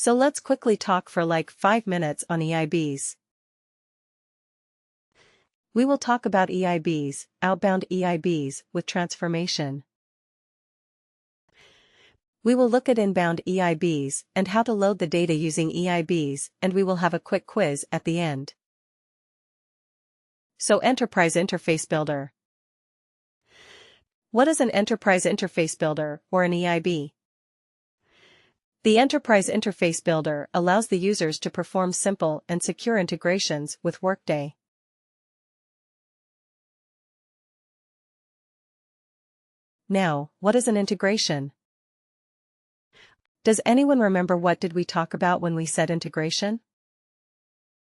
So let's quickly talk for like 5 minutes on EIBs. We will talk about EIBs, outbound EIBs, with transformation. We will look at inbound EIBs and how to load the data using EIBs, and we will have a quick quiz at the end. So Enterprise Interface Builder. What is an Enterprise Interface Builder, or an EIB? The Enterprise Interface Builder allows the users to perform simple and secure integrations with Workday. Now, what is an integration? Does anyone remember what did we talk about when we said integration?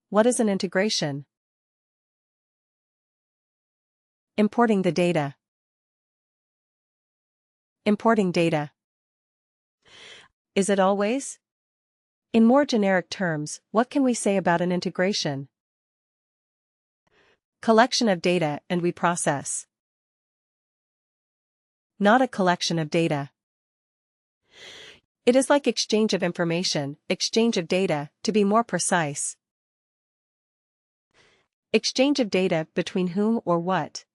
What is an integration? Importing the data. Importing data. Is it always? In more generic terms, what can we say about an integration? Collection of data and we process. Not a collection of data. It is like exchange of information, exchange of data, to be more precise. Exchange of data between whom or what?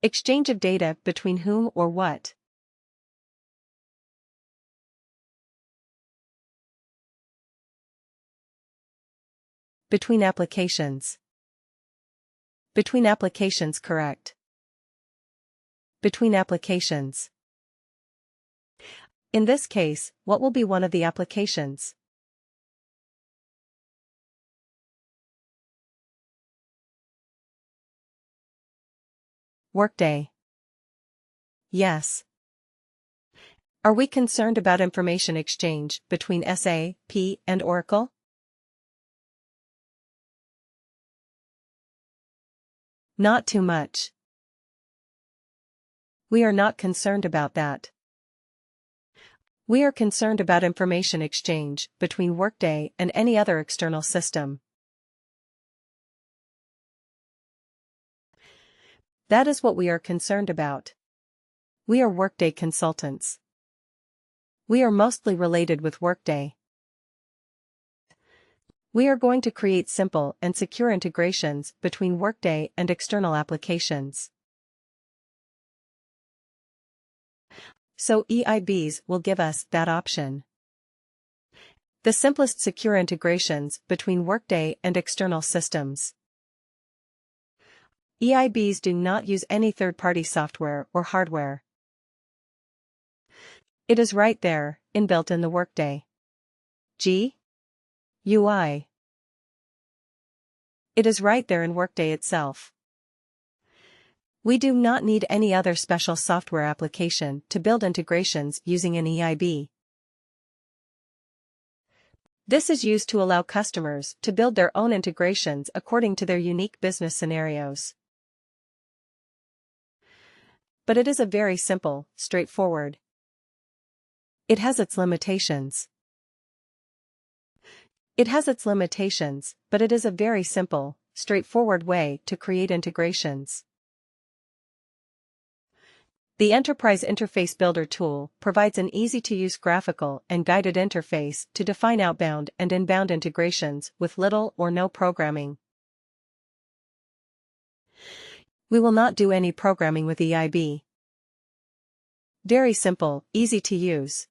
Exchange of data between whom or what? Between applications. Between applications, correct. Between applications. In this case, what will be one of the applications? Workday. Yes. Are we concerned about information exchange between SAP and Oracle? Not too much. We are not concerned about that. We are concerned about information exchange between Workday and any other external system. That is what we are concerned about. We are Workday consultants. We are mostly related with Workday. We are going to create simple and secure integrations between Workday and external applications. So EIBs will give us that option. The simplest secure integrations between Workday and external systems. EIBs do not use any third-party software or hardware. It is right there, inbuilt in the Workday UI. It is right there in Workday itself. We do not need any other special software application to build integrations using an EIB. This is used to allow customers to build their own integrations according to their unique business scenarios. But it is a very simple, straightforward. It has its limitations. It has its limitations, but it is a very simple, straightforward way to create integrations. The Enterprise Interface Builder tool provides an easy-to-use graphical and guided interface to define outbound and inbound integrations with little or no programming. We will not do any programming with EIB. Very simple, easy to use.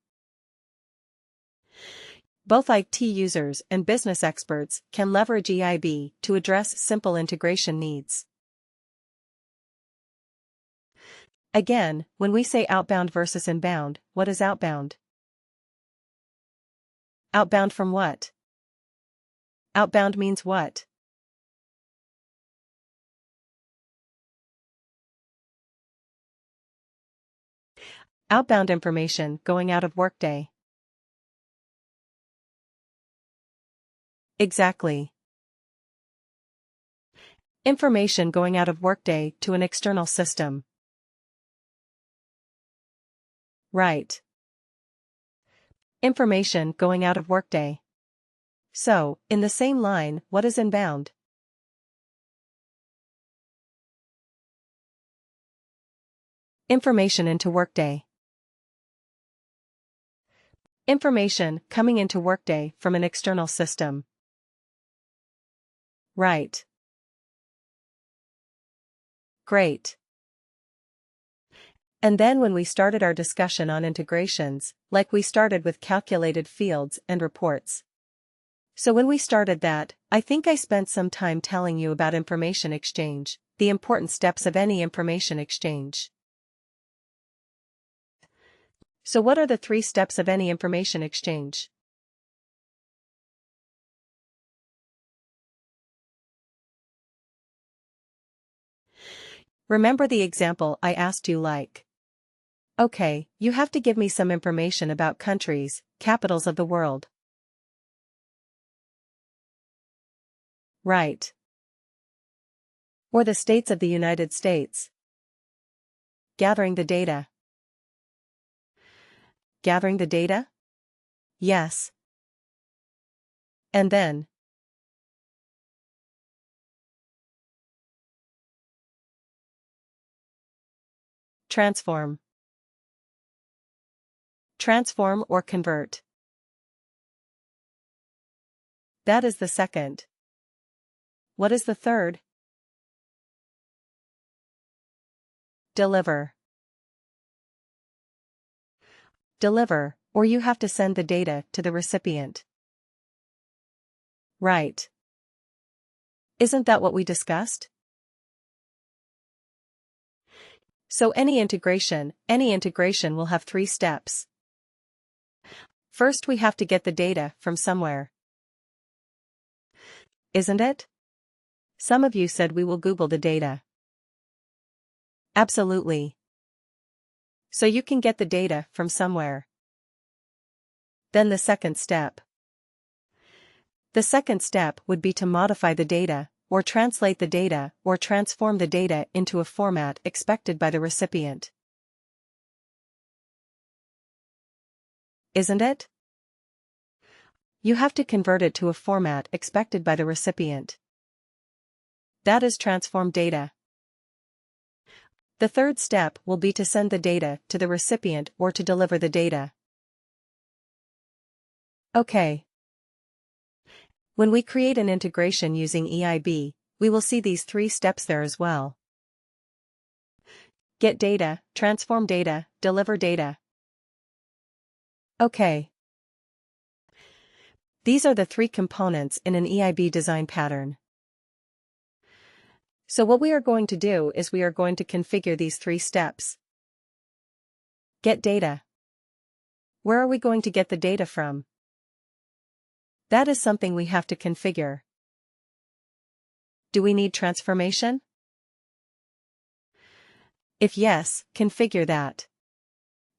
Both IT users and business experts can leverage EIB to address simple integration needs. Again, when we say outbound versus inbound, what is outbound? Outbound from what? Outbound means what? Outbound information going out of Workday. Exactly. Information going out of Workday to an external system. Right. Information going out of Workday. So, in the same line, what is inbound? Information into Workday. Information coming into Workday from an external system. Right. Great. And then when we started our discussion on integrations, like we started with calculated fields and reports. So when we started that, I think I spent some time telling you about information exchange, the important steps of any information exchange. So what are the 3 steps of any information exchange? Remember the example I asked you like. Okay, you have to give me some information about countries, capitals of the world. Right. Or the states of the United States. Gathering the data. Gathering the data? Yes. And then? Transform. Transform or convert. That is the second. What is the third? Deliver. Deliver, or you have to send the data to the recipient. Right. Isn't that what we discussed? So any integration will have 3 steps. First we have to get the data from somewhere. Isn't it? Some of you said we will Google the data. Absolutely. So you can get the data from somewhere. Then the second step. The second step would be to modify the data, or translate the data, or transform the data into a format expected by the recipient. Isn't it? You have to convert it to a format expected by the recipient. That is transform data. The third step will be to send the data to the recipient or to deliver the data. Okay. When we create an integration using EIB, we will see these 3 steps there as well. Get data, transform data, deliver data. Okay. These are the 3 components in an EIB design pattern. So what we are going to do is we are going to configure these 3 steps. Get data. Where are we going to get the data from? That is something we have to configure. Do we need transformation? If yes, configure that.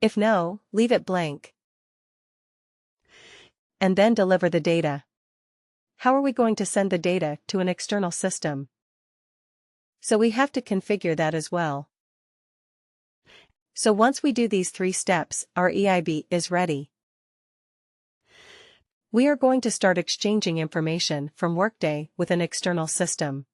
If no, leave it blank. And then deliver the data. How are we going to send the data to an external system? So we have to configure that as well. So once we do these 3 steps, our EIB is ready. We are going to start exchanging information from Workday with an external system.